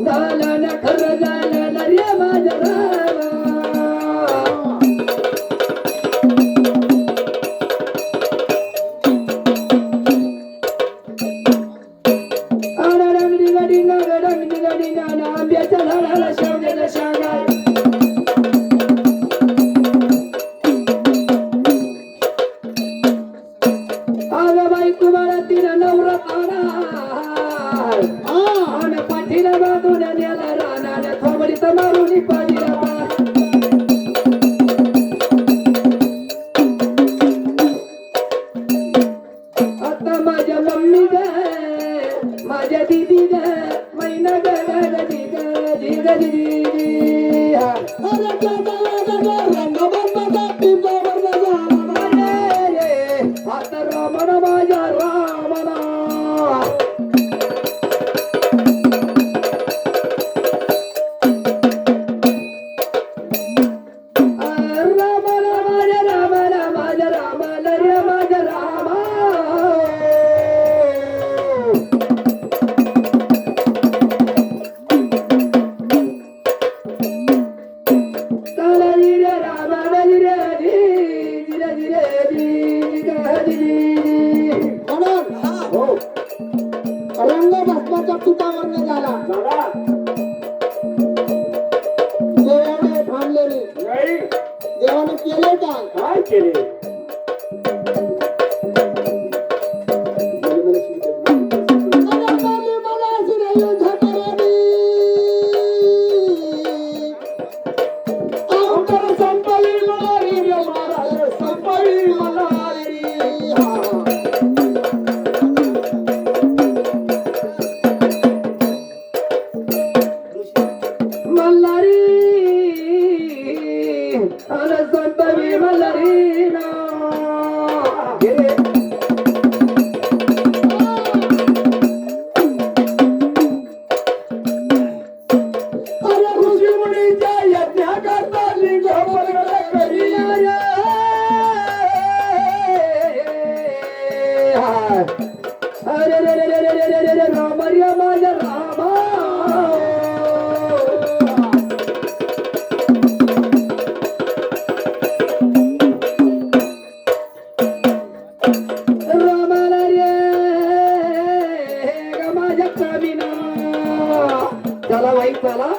झालं ना खरं झालं ना रे माझ्या रामा आंब्याच्या झाडाला शेवग्याला शेंगा आग बाई कुमारा तिनं नवरा पाडा आणि पाठीला बांधून नेला रानाने थोबडीत मारून पाडीला आता माझ्या मम्मी ग माझ्या दीदी ग मैना ग आता रामना माझ्या रामना रामना माझ्या रामना माझ्या रामाला रे माझ्या रामा रंग भस्माच्या तुटावरनं झाला देवाने थांबले नाही देवाने केले काय केले राम रे माझ्या रामा रामाला रे ग माझ्या कामिना चला बाई चला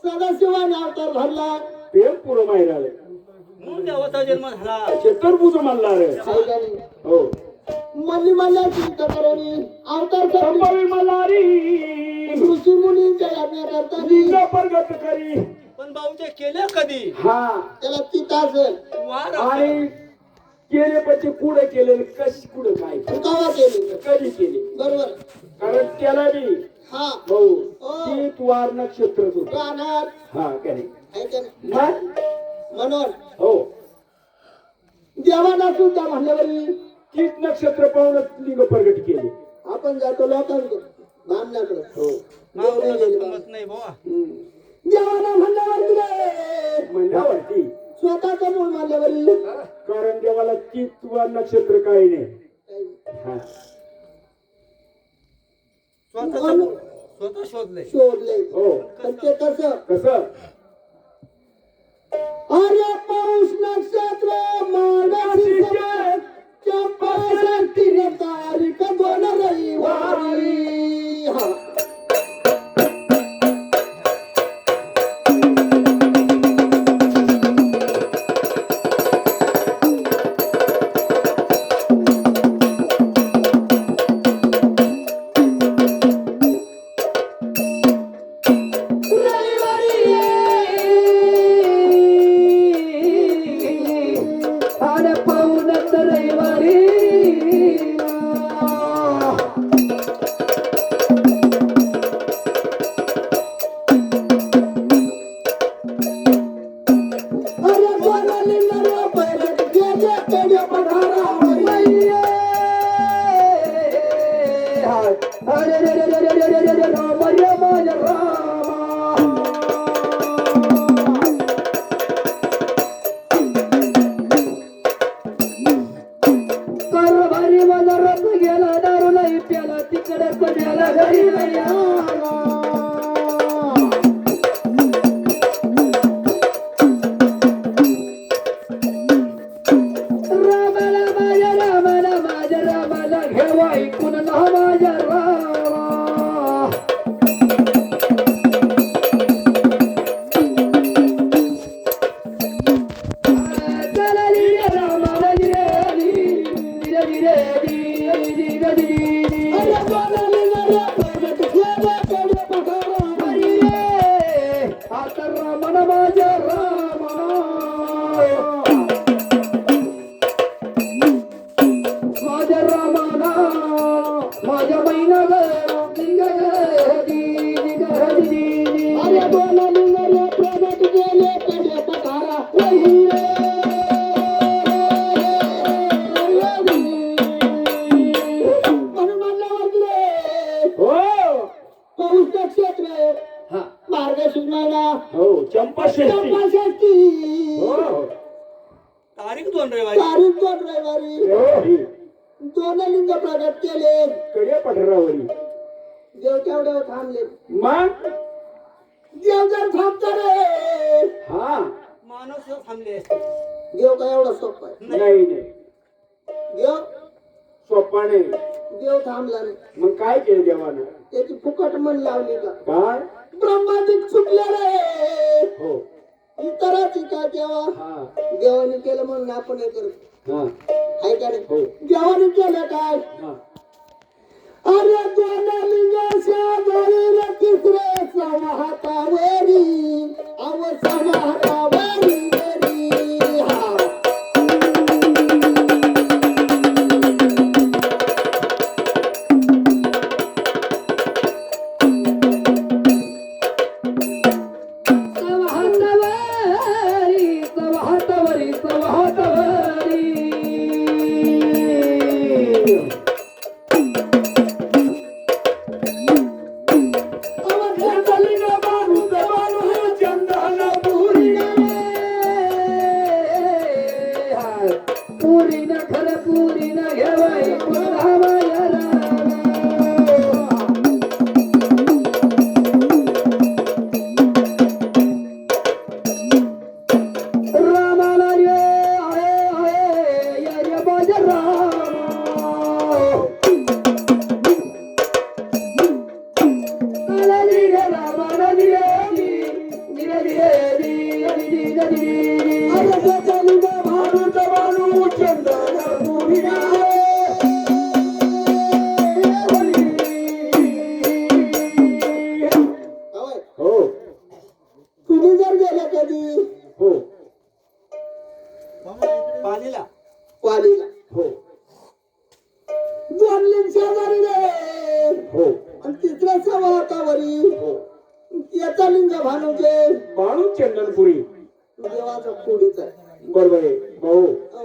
सदाशिवाने अवतार धरला प्रेम पुरं माहिती आले म्हणून देवाचा जन्म झाला चतुर्भुज म्हणला रे हो मल्ली मल्ल्याची तक्रारी अवतार संभावी मल्हारी ऋषी मुनींच्या यज्ञाकरता लिंग प्रगट करी पण भाऊचे केले कधी हा त्याला चिताचं वार आणि केले पचे कुठे केले कशी कुठे काय कवा केली कधी केले बरोबर कारण त्याला बी हा भाऊ हो. ती वार नक्षत्र होत राहणार हा काय आहे का नाही? मग म्हणून हो देवाला सुद्धा म्हणल्यावर तीच नक्षत्र पाहूनच लिंग प्रगट केले आपण जातो लोकांकडे बामण्याकडे हो गमत नाही बुवा देवाला म्हणल्यावर म्हणल्यावरती स्वतःच मूळ म्हणल्यावर कारण देवाला तीच वार नक्षत्र काही नाही हा स्वतः शोधले शोधले हो पण ते कसं कसं अरे पौष नक्षत्र मार्गशीर्ष चंपा तीन तारीख 2 रविवारी हा रामाना माझ्या रामाना माझ्या रामाना माझ्या महिना ग लिंग अरे बोला लिंगाला प्रगट गेले कडे पठारा वही रे. म्हणून म्हणल्यावर रे हो पौष नक्षत्र हा मार्गशीर्ष महिना हो चंपाषष्ठी चंपाषष्ठी हो तारीख 2 रविवारी तारीख 2 रविवारी हो दोन लिंग प्रगट केले. कडे पठारावरी देव तेवढ्यावर थांबले. मग देव जर थांबतो रे हा माणूस थांबले देव काय एवढा सोपा आहे. नाही नाही देव सोपा नाही. देव थांबला नाही. मग काय केलं देवानं त्याची फुकट मन लावली का काय ब्रह्मादिक चुकले रे. हो इतराची काय देवा हा देवाने केलं म्हणून आपण हे करतो हा आहे का नाही? हो देवाने केलं काय हा अरे दोन लिंगाच्या जोडीला तिसरे समहातावरी अव समहातावरी वरी हा. सवाहतवरी सवाहतवरी पुरी न खर पुरी न घेवाई पुरावाया रामाला रे आहे या रे माझ्या अरे त्याचा लिंग भानू जवानू चंदन पुरी हो तुम्ही जर गेले कधी हो पालीला वालीला हो दोन लिंग शेजारी रे हो आणि तिसऱ्या समहातावरी हो याचा लिंग भानूचे बाळू चंदनपुरी देवाचा पुढीच आहे. बरोबर आहे भाऊ हो.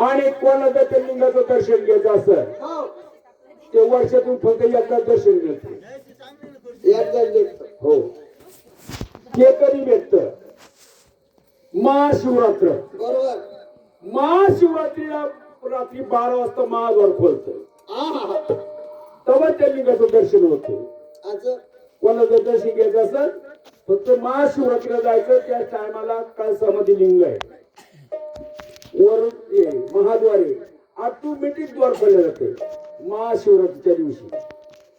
आणि कोणाचं त्या लिंगाचं दर्शन घ्यायचं असं हो. ते वर्षातून फक्त एकदा दर्शन घेतो एकदा घेतो. हो ते कधी भेटत महाशिवरात्र बरोबर महाशिवरात्रीला रात्री 12 वाजता महाद्वार खोलत आहा तेव्हा त्या लिंगाचं दर्शन होतं. असं कोणाचं दर्शन घ्यायचं असं फक्त महाशिवरात्रीला जायचं. त्या टायमाला कळसामध्ये लिंग आहे वर महाद्वारे ऑटोमॅटिक द्वार खोलले जाते महाशिवरात्रीच्या दिवशी.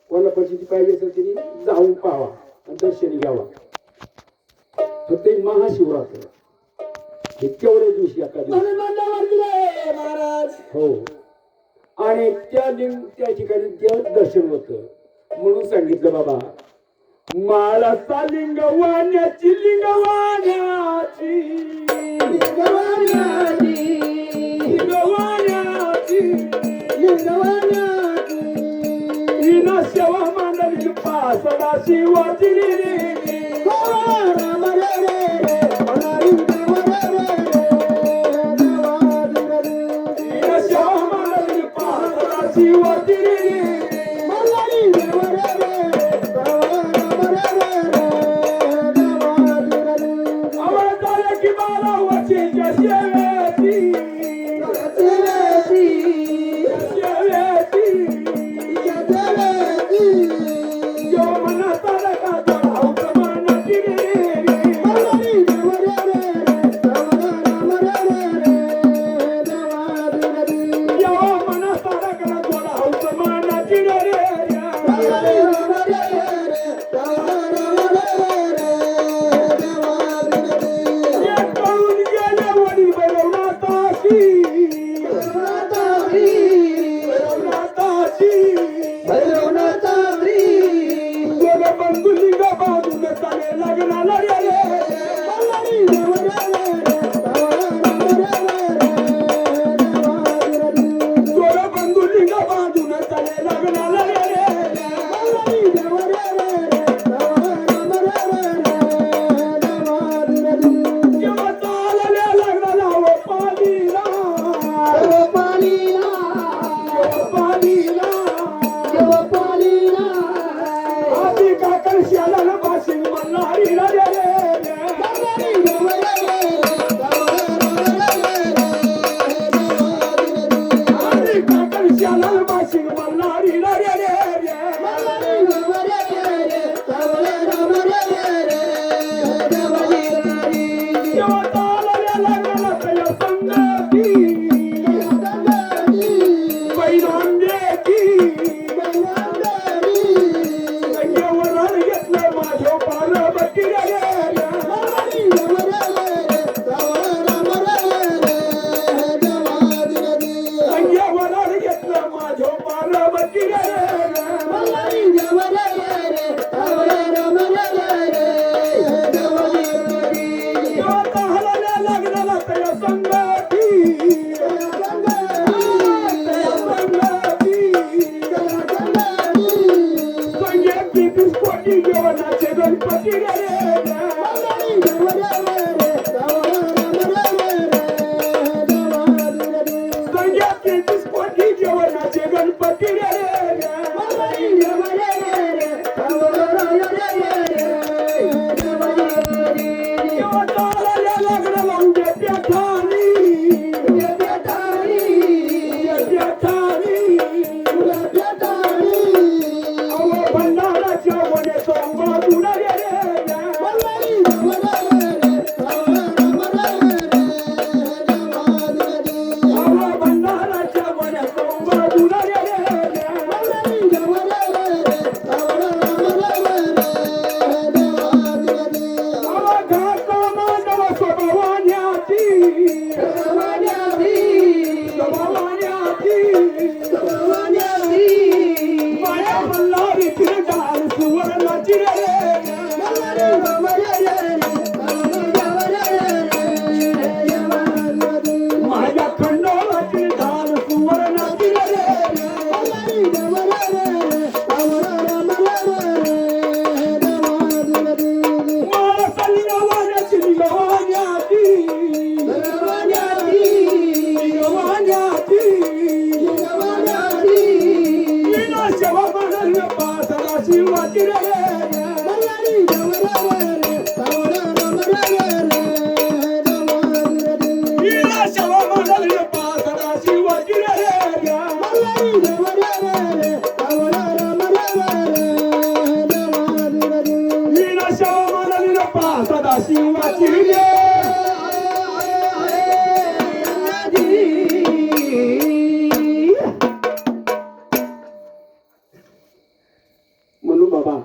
कोणा पैशाची पाहिजे असेल त्यांनी जाऊन पाहावा आणि दर्शन घ्यावा. फक्त महाशिवरात्र हे तेवढ्या दिवशी एका दिवशी म्हणून म्हणल्यावर रे महाराज हो. आणि त्या ठिकाणी देव दर्शन होत म्हणून सांगितलं बाबा माळाचा लिंग वाण्याची लिंग वाण्याची लिंग वाण्याची हिना सेवा मांडली पासला शिवाची राम रे रे रे होणारी देव रे रे हिना सेवा मांडली पासला शिवाची मल्हारी देव रे रे राम रे रे आवाज झाला की 12 वर्षाच्या सेवेची सेवेची जो मनात आला का तो चाले लग्नाला रे रे मल्हारी देव रे रे जोड बंधू लिंग बाजून चाले लग्नाला रे रे मल्हारी देव रे जेव्हा चालले लग्नाला ओ पालीला आधी काकर शाला बाशिंग मल्हारी रे रे आधी काकर शाला बाशिंग मल्हारी रे रे जेव्हा चालले लग्नाला तया संगती बैरांडेची गंगेवर घेतलं माझ्या पार्वती रे गंगेवर घेतलं माझ्या पार्वती रे जेव्हा हलल्या लग्नाला तया संगती संगीत कोटी जेवणाचे गणपती रे संगीत कोटी जेवणाचे गणपती रे जेव्हा चालल्या लग्नाला उद्या पेठारी अहो भंडाराच्या वनेचा बाजूला रे अहो भंडाराच्या वनेचा बाजूला रे अहो घाटा मांडव स्वभावान्याची माया मल्हारी फिरगार सुवर्णाची रे माझ्या खंडोबाची ढाल सुवर्णाची रे मला संगवाण्याची निगवाण्याची मीना सेवा म्हणाल पासला शिवाची रे मीना सेवा म्हणाल पासला शिवाची रे मीना सेवा म्हणाल पासला शिवाची रे म्हणून बाबा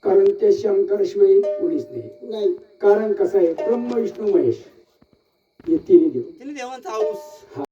कारण ते शंकर शिवाय कोणीच नाही कारण कसं आहे ब्रह्म विष्णू महेश हे तिन्ही देव तिने देवांचा हाऊस